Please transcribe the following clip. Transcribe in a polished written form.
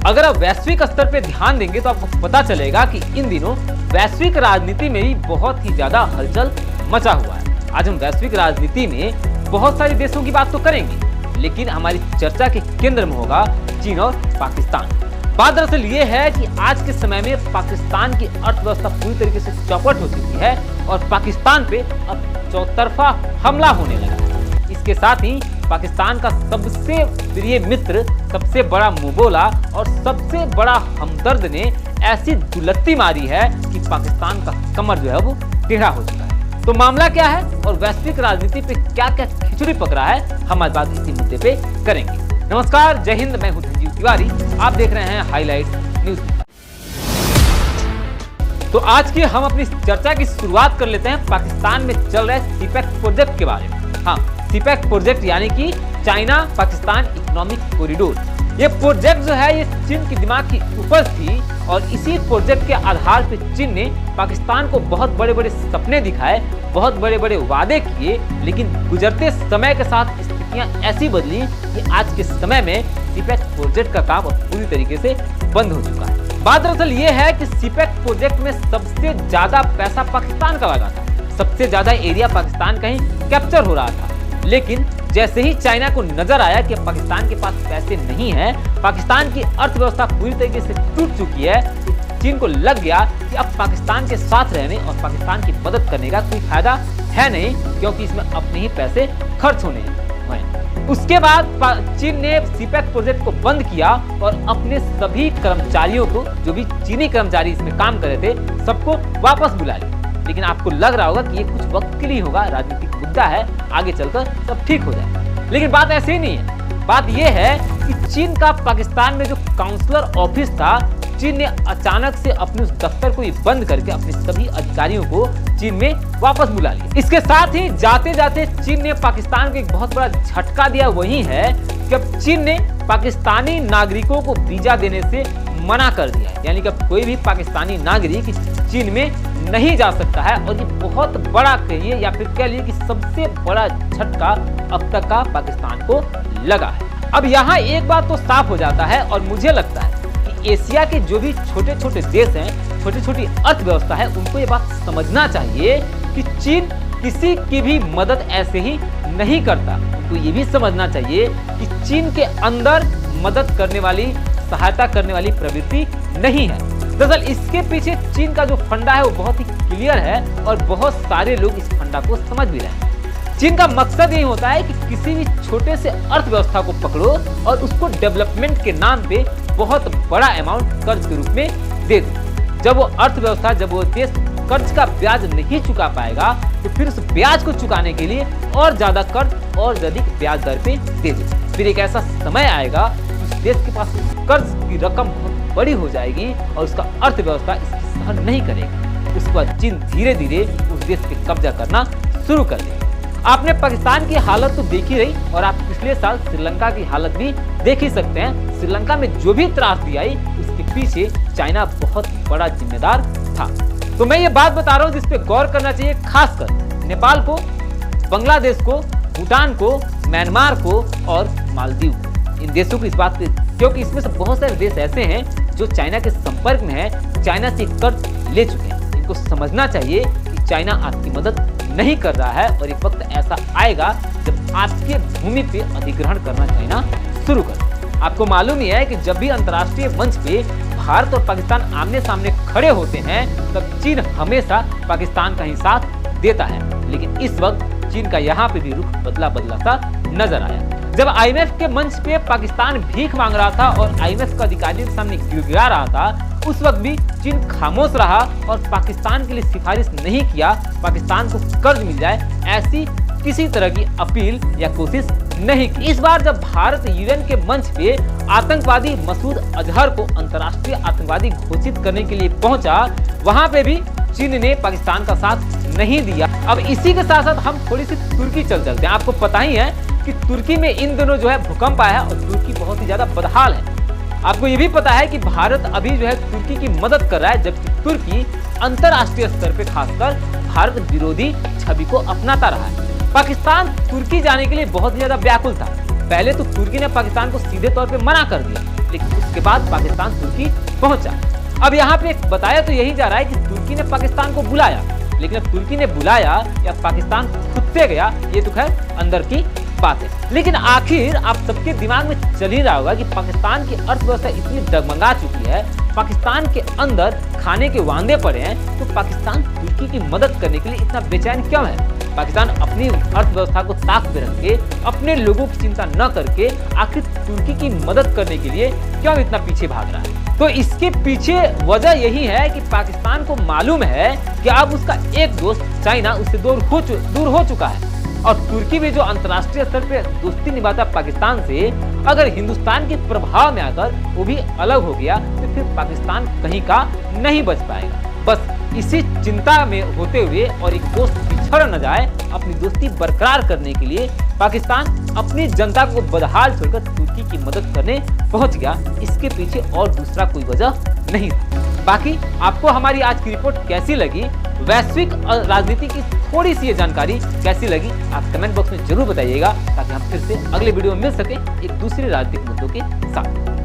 अगर आप वैश्विक स्तर पे ध्यान देंगे तो आपको पता चलेगा कि इन दिनों वैश्विक राजनीति में भी बहुत ही ज्यादा हलचल मचा हुआ है। आज हम वैश्विक राजनीति में बहुत सारे देशों की बात तो करेंगे, लेकिन हमारी चर्चा के केंद्र में होगा चीन और पाकिस्तान। बात दरअसल ये है कि आज के समय में पाकिस्तान की अर्थव्यवस्था पूरी तरीके से चौपट हो चुकी है और पाकिस्तान पे अब चौतरफा हमला होने लगा है। इसके साथ ही पाकिस्तान का सबसे प्रिय मित्र, सबसे बड़ा मुंहबोला और सबसे बड़ा हमदर्द ने ऐसी दुलत्ती मारी है कि पाकिस्तान का कमर जो है वो टेढ़ा हो चुका है। तो मामला क्या है और वैश्विक राजनीति पे क्या क्या खिचड़ी पक रहा है, हम आज बात इसी मुद्दे पे करेंगे। नमस्कार, जय हिंद, मैं हूं संजीव तिवारी, आप देख रहे हैं हाईलाइट न्यूज। तो आज की हम अपनी चर्चा की शुरुआत कर लेते हैं पाकिस्तान में चल रहे सीपेक प्रोजेक्ट के बारे में। हाँ, सीपेक प्रोजेक्ट यानी कि चाइना पाकिस्तान इकोनॉमिक कॉरिडोर। ये प्रोजेक्ट जो है ये चीन के दिमाग की उपज थी और इसी प्रोजेक्ट के आधार पर चीन ने पाकिस्तान को बहुत बड़े बड़े सपने दिखाए, बहुत बड़े बड़े वादे किए, लेकिन गुजरते समय के साथ स्थितियां ऐसी बदली कि आज के समय में सीपेक प्रोजेक्ट का काम पूरी तरीके से बंद हो चुका है। बात दरअसल ये है कि सीपेक प्रोजेक्ट में सबसे ज्यादा पैसा पाकिस्तान का लगा था, सबसे ज्यादा एरिया पाकिस्तान का ही कैप्चर हो रहा था। लेकिन जैसे ही चाइना को नजर आया कि पाकिस्तान के पास पैसे नहीं है, पाकिस्तान की अर्थव्यवस्था पूरी तरीके से टूट चुकी है, तो चीन को लग गया कि अब पाकिस्तान के साथ रहने और पाकिस्तान की मदद करने का कोई फायदा है नहीं, क्योंकि इसमें अपने ही पैसे खर्च होने हैं। उसके बाद चीन ने सीपेक प्रोजेक्ट को बंद किया और अपने सभी कर्मचारियों को, जो भी चीनी कर्मचारी इसमें काम कर रहे थे, सबको वापस बुला लिया। लेकिन आपको लग रहा होगा कि ये कुछ वक्त के लिए होगा, राजनीतिक मुद्दा है, आगे चलकर सब ठीक हो जाए। लेकिन बात ऐसे ही नहीं है। बात ये है कि चीन का पाकिस्तान में जो काउंसलर ऑफिस था, चीन ने अचानक से अपने उस दफ्तर को ही बंद करके अपने सभी अधिकारियों को चीन में वापस बुला लिया। इसके साथ ही जाते जाते चीन ने पाकिस्तान को एक बहुत बड़ा झटका दिया, वही है कि अब चीन ने पाकिस्तानी नागरिकों को वीजा देने से मना कर दिया है। यानी कि अब कोई भी पाकिस्तानी नागरिक चीन में नहीं जा सकता है और ये बहुत बड़ा कहिए या फिर कह लीजिए कि सबसे बड़ा झटका अब तक का पाकिस्तान को लगा है। अब यहाँ एक बात तो साफ हो जाता है और मुझे लगता है कि एशिया के जो भी छोटे छोटे देश हैं, छोटी छोटी अर्थव्यवस्था है, उनको ये बात समझना चाहिए कि चीन किसी की भी मदद ऐसे ही नहीं करता। उनको ये भी समझना चाहिए कि चीन के अंदर मदद करने वाली, सहायता करने वाली प्रवृत्ति नहीं है। दरअसल इसके पीछे चीन का जो फंडा है वो बहुत ही क्लियर है और बहुत सारे लोग इस फंडा को समझ भी रहे हैं। चीन का मकसद यही होता है कि किसी भी छोटे से अर्थव्यवस्था को पकड़ो और उसको डेवलपमेंट के नाम पे बहुत बड़ा अमाउंट कर्ज के रूप में दे दो। जब वो अर्थव्यवस्था, जब वो देश कर्ज का ब्याज नहीं चुका पाएगा तो फिर उस ब्याज को चुकाने के लिए और ज्यादा कर्ज और अधिक ब्याज दर पे दे दे। फिर एक ऐसा समय आएगा उस देश के पास कर्ज की रकम बहुत बड़ी हो जाएगी और उसका अर्थव्यवस्था इसकी सहन नहीं करेगी। उसके बाद चीन धीरे धीरे उस देश पे कब्जा करना शुरू कर देगा। आपने पाकिस्तान की हालत तो देखी रही और आप पिछले साल श्रीलंका की हालत भी देख ही सकते हैं। श्रीलंका में जो भी त्रासदी आई उसके पीछे चाइना बहुत बड़ा जिम्मेदार था। तो मैं ये बात बता रहा हूँ जिसपे गौर करना चाहिए, खासकर नेपाल को, बांग्लादेश को, भूटान को, म्यांमार को और मालदीव को। इन देशों की इस बात पे, क्योंकि इसमें से बहुत सारे देश ऐसे हैं जो चाइना के संपर्क में हैं, चाइना से कर्ज ले चुके हैं। इनको समझना चाहिए कि चाइना आपकी मदद नहीं कर रहा है और एक वक्त ऐसा आएगा जब आपके भूमि पे अधिग्रहण करना चाइना शुरू कर। आपको मालूम ही है कि जब भी अंतर्राष्ट्रीय मंच पे भारत और पाकिस्तान आमने सामने खड़े होते हैं तब चीन हमेशा पाकिस्तान का ही साथ देता है। लेकिन इस वक्त चीन का यहाँ पे भी रुख बदला बदला सा नजर आया। जब आईएमएफ के मंच पे पाकिस्तान भीख मांग रहा था और आईएमएफ का अधिकारियों के सामने गिड़गिड़ा रहा था, उस वक्त भी चीन खामोश रहा और पाकिस्तान के लिए सिफारिश नहीं किया पाकिस्तान को कर्ज मिल जाए, ऐसी किसी तरह की अपील या कोशिश नहीं की। इस बार जब भारत यूएन के मंच पे आतंकवादी मसूद अजहर को अंतर्राष्ट्रीय आतंकवादी घोषित करने के लिए पहुंचा, वहां पे भी चीन ने पाकिस्तान का साथ नहीं दिया। अब इसी के साथ साथ हम थोड़ी सी तुर्की चलते हैं। आपको पता ही है कि तुर्की में इन दिनों जो है भूकंप आया है और तुर्की बहुत ही ज्यादा बदहाल है। आपको ये भी पता है कि भारत अभी जो है तुर्की की मदद कर रहा है, जबकि तुर्की अंतर्राष्ट्रीय स्तर पे खासकर भारत विरोधी छवि को अपनाता रहा है। पाकिस्तान तुर्की जाने के लिए बहुत ही ज्यादा व्याकुल था। पहले तो तुर्की ने पाकिस्तान को सीधे तौर पे मना कर दिया, लेकिन उसके बाद पाकिस्तान तुर्की पहुंचा। अब यहाँ पे बताया तो यही जा रहा है कि तुर्की ने पाकिस्तान को बुलाया, लेकिन अब तुर्की ने बुलाया या पाकिस्तान खुद से गया, ये तो खैर अंदर की बात है। लेकिन आखिर आप सबके दिमाग में चल ही रहा होगा कि पाकिस्तान की अर्थव्यवस्था इतनी डगमगा चुकी है, पाकिस्तान के अंदर खाने के वांदे पड़े हैं, तो पाकिस्तान तुर्की की मदद करने के लिए इतना बेचैन क्यों है? पाकिस्तान अपनी अर्थव्यवस्था को ताक पे रख के, अपने लोगों की चिंता न करके आखिर तुर्की की मदद करने के लिए क्यों इतना पीछे भाग रहा है? तो इसके पीछे वजह यही है कि पाकिस्तान को मालूम है कि अब उसका एक दोस्त चाइना उससे दूर हो चुका है, और तुर्की भी जो अंतर्राष्ट्रीय स्तर पे दोस्ती निभाता पाकिस्तान से, अगर हिंदुस्तान के प्रभाव में आकर वो भी अलग हो गया तो फिर पाकिस्तान कहीं का नहीं बच पाएगा। बस इसी चिंता में होते हुए और एक दोस्त पिछड़ न जाए, अपनी दोस्ती बरकरार करने के लिए पाकिस्तान अपनी जनता को बदहाल छोड़कर तुर्की की मदद करने पहुंच गया। इसके पीछे और दूसरा कोई वजह नहीं था। बाकी आपको हमारी आज की रिपोर्ट कैसी लगी, वैश्विक राजनीति की थोड़ी सी ये जानकारी कैसी लगी, आप कमेंट बॉक्स में जरूर बताइएगा, ताकि हम फिर से अगले वीडियो में मिल सके एक दूसरे राजनीतिक मुद्दों के साथ।